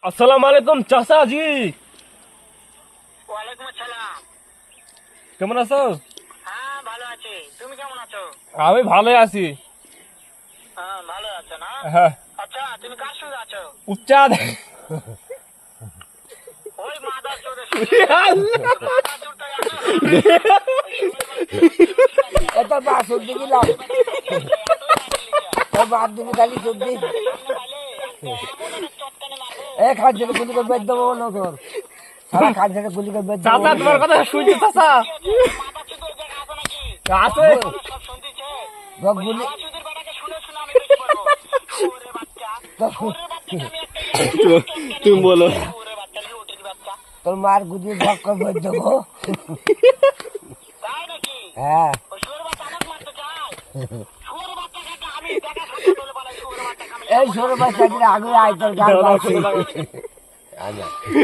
আসসালামু আলাইকুম চাচা জি। ওয়ালাইকুম আসসালাম। কেমন আছো? হ্যাঁ ভালো আছি, তুমি কেমন আছো? আমি ভালোই আছি। হ্যাঁ ভালো আছো না? হ্যাঁ। আচ্ছা তুমি কার সঙ্গে আছো? উচ্চাদ ওই মাদার চোরের সঙ্গে। মাদার চোরটা জানো? এটা বা সবজি দিলাম বাদ দিবি খালি সবজি খাদ্যের গুলি করে বেদ দেবো না তোর সারা খাদ্যের গুলি করে বেদ চাচা তোমার কথা শুনছি চাচা। মাদার চোরের জায়গা আছে নাকি? আছে। সব শুনতেছে। গুলি মাদার চোরের বেটাকে শুনে শুনে আমি বেশি বলবো। ওরে বাচ্চা, ওরে বাচ্চাকে আমি একটা তুমি বলো। ওরে বাচ্চা, লুটের বাচ্চা। তোর মার গুলি ভক করে বেদ দেবো তাই নাকি? হ্যাঁ ওই শুয়োর বাচ্চা আমাকে মারতে চায়? শুয়োর বাচ্চাকে আমি দেখা খাতে বলে বানাই শুয়োর বাচ্চাকে আমি। এই ছোট বাচ্চা আগে আয় তোর গান